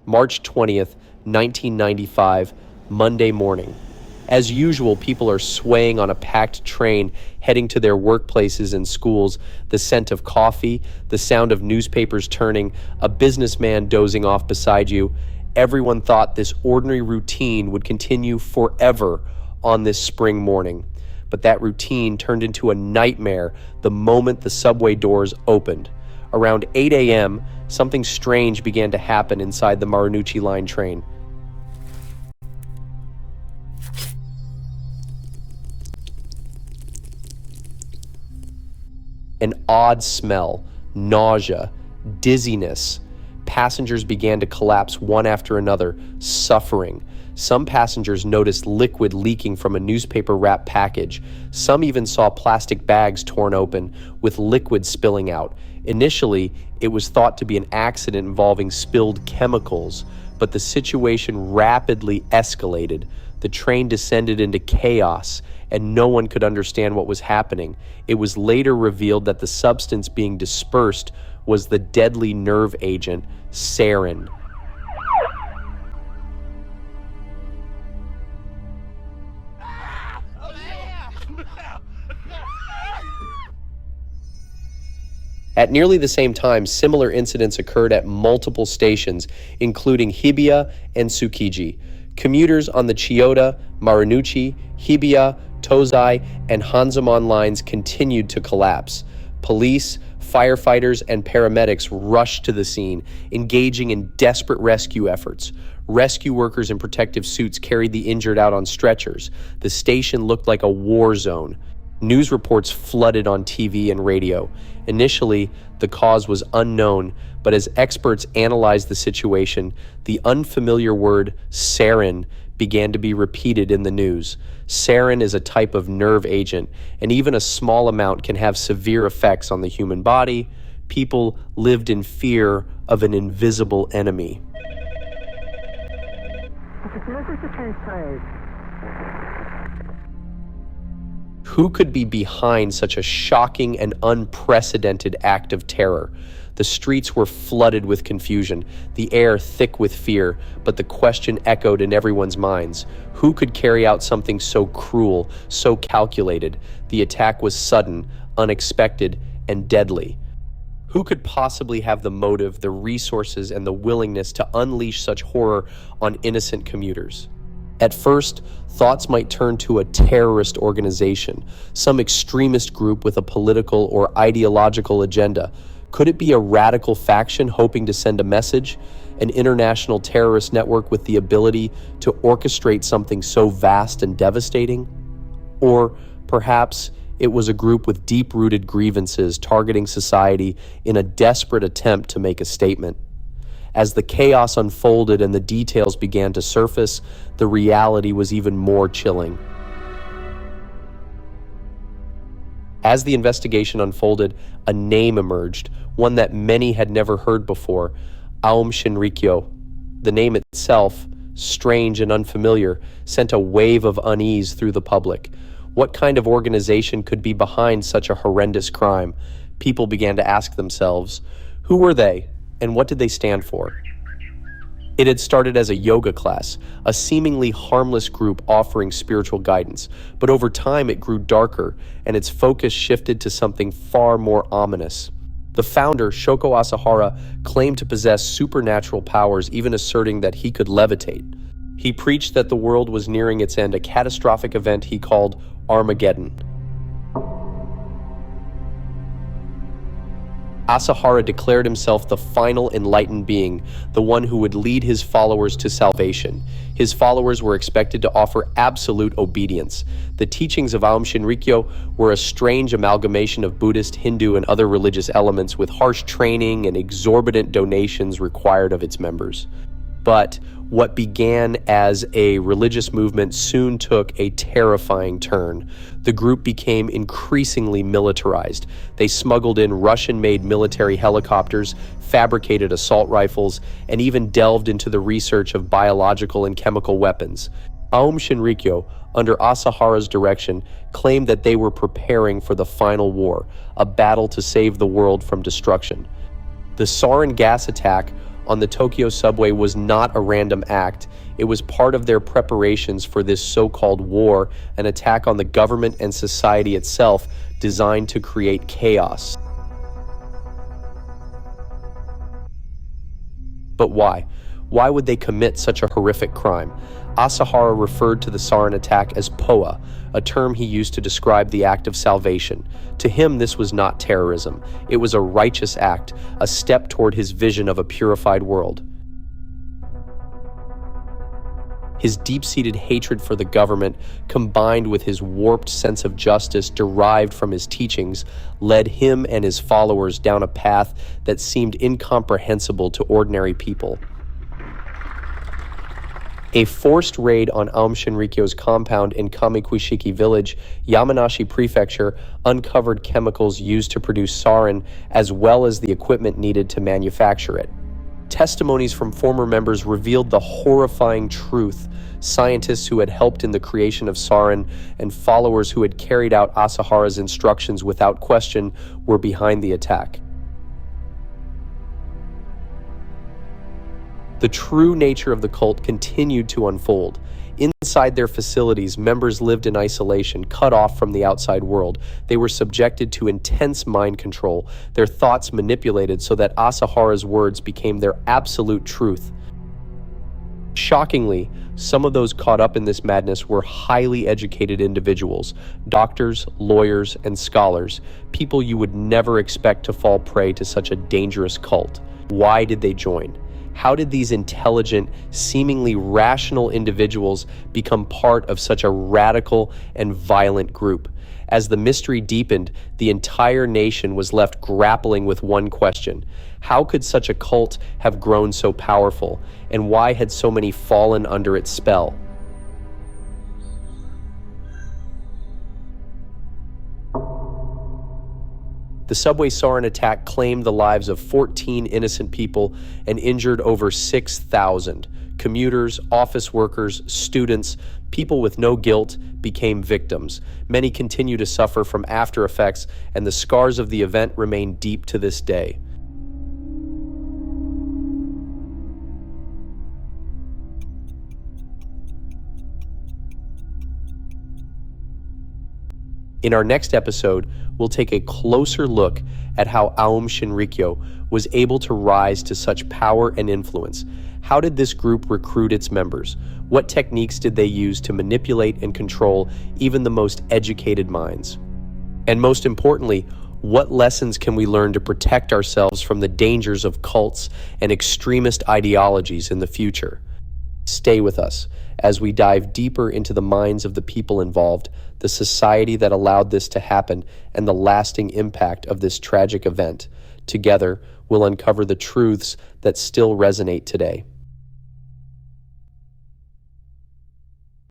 March 20th, 1995, Monday morning. As usual, people are swaying on a packed train heading to their workplaces and schools, the scent of coffee, the sound of newspapers turning, a businessman dozing off beside you. Everyone thought this ordinary routine would continue forever on this spring morning. But that routine turned into a nightmare the moment the subway doors opened. Around 8 a.m., something strange began to happen inside the Marunouchi line train. An odd smell, nausea, dizziness. Passengers began to collapse one after another, suffering. Some passengers noticed liquid leaking from a newspaper wrap package. Some even saw plastic bags torn open, with liquid spilling out. Initially, it was thought to be an accident involving spilled chemicals, but the situation rapidly escalated. The train descended into chaos, and no one could understand what was happening. It was later revealed that the substance being dispersed was the deadly nerve agent, sarin. At nearly the same time, similar incidents occurred at multiple stations, including Hibiya and Tsukiji. Commuters on the Chiyoda, Marunouchi, Hibiya, Tozai, and Hanzomon lines continued to collapse. Police, firefighters, and paramedics rushed to the scene, engaging in desperate rescue efforts. Rescue workers in protective suits carried the injured out on stretchers. The station looked like a war zone. News reports flooded on TV and radio. Initially, the cause was unknown, but as experts analyzed the situation, the unfamiliar word sarin began to be repeated in the news. Sarin is a type of nerve agent, and even a small amount can have severe effects on the human body. People lived in fear of an invisible enemy. Who could be behind such a shocking and unprecedented act of terror? The streets were flooded with confusion, the air thick with fear, but the question echoed in everyone's minds. Who could carry out something so cruel, so calculated? The attack was sudden, unexpected, and deadly. Who could possibly have the motive, the resources, and the willingness to unleash such horror on innocent commuters? At first, thoughts might turn to a terrorist organization, some extremist group with a political or ideological agenda. Could it be a radical faction hoping to send a message? An international terrorist network with the ability to orchestrate something so vast and devastating? Or perhaps it was a group with deep-rooted grievances targeting society in a desperate attempt to make a statement. As the chaos unfolded and the details began to surface, the reality was even more chilling. As the investigation unfolded, a name emerged, one that many had never heard before, Aum Shinrikyo. The name itself, strange and unfamiliar, sent a wave of unease through the public. What kind of organization could be behind such a horrendous crime? People began to ask themselves, who were they, and what did they stand for? It had started as a yoga class, a seemingly harmless group offering spiritual guidance, but over time it grew darker, and its focus shifted to something far more ominous. The founder, Shoko Asahara, claimed to possess supernatural powers, even asserting that he could levitate. He preached that the world was nearing its end, a catastrophic event he called Armageddon. Asahara declared himself the final enlightened being, the one who would lead his followers to salvation. His followers were expected to offer absolute obedience. The teachings of Aum Shinrikyo were a strange amalgamation of Buddhist, Hindu, and other religious elements, with harsh training and exorbitant donations required of its members. But what began as a religious movement soon took a terrifying turn. The group became increasingly militarized. They smuggled in Russian-made military helicopters, fabricated assault rifles, and even delved into the research of biological and chemical weapons. Aum Shinrikyo, under Asahara's direction, claimed that they were preparing for the final war, a battle to save the world from destruction. The sarin gas attack on the Tokyo subway was not a random act. It was part of their preparations for this so-called war, an attack on the government and society itself designed to create chaos. But why? Why would they commit such a horrific crime? Asahara referred to the sarin attack as POA, a term he used to describe the act of salvation. To him, this was not terrorism. It was a righteous act, a step toward his vision of a purified world. His deep-seated hatred for the government, combined with his warped sense of justice derived from his teachings, led him and his followers down a path that seemed incomprehensible to ordinary people. A forced raid on Aum Shinrikyo's compound in Kamikushiki village, Yamanashi Prefecture, uncovered chemicals used to produce sarin as well as the equipment needed to manufacture it. Testimonies from former members revealed the horrifying truth. Scientists who had helped in the creation of sarin and followers who had carried out Asahara's instructions without question were behind the attack. The true nature of the cult continued to unfold. Inside their facilities, members lived in isolation, cut off from the outside world. They were subjected to intense mind control, their thoughts manipulated so that Asahara's words became their absolute truth. Shockingly, some of those caught up in this madness were highly educated individuals, doctors, lawyers, and scholars, people you would never expect to fall prey to such a dangerous cult. Why did they join? How did these intelligent, seemingly rational individuals become part of such a radical and violent group? As the mystery deepened, the entire nation was left grappling with one question. How could such a cult have grown so powerful, and why had so many fallen under its spell? The subway sarin attack claimed the lives of 14 innocent people and injured over 6,000. Commuters, office workers, students, people with no guilt became victims. Many continue to suffer from after effects, and the scars of the event remain deep to this day. In our next episode, we'll take a closer look at how Aum Shinrikyo was able to rise to such power and influence. How did this group recruit its members? What techniques did they use to manipulate and control even the most educated minds? And most importantly, what lessons can we learn to protect ourselves from the dangers of cults and extremist ideologies in the future? Stay with us as we dive deeper into the minds of the people involved, the society that allowed this to happen, and the lasting impact of this tragic event. Together, we'll uncover the truths that still resonate today.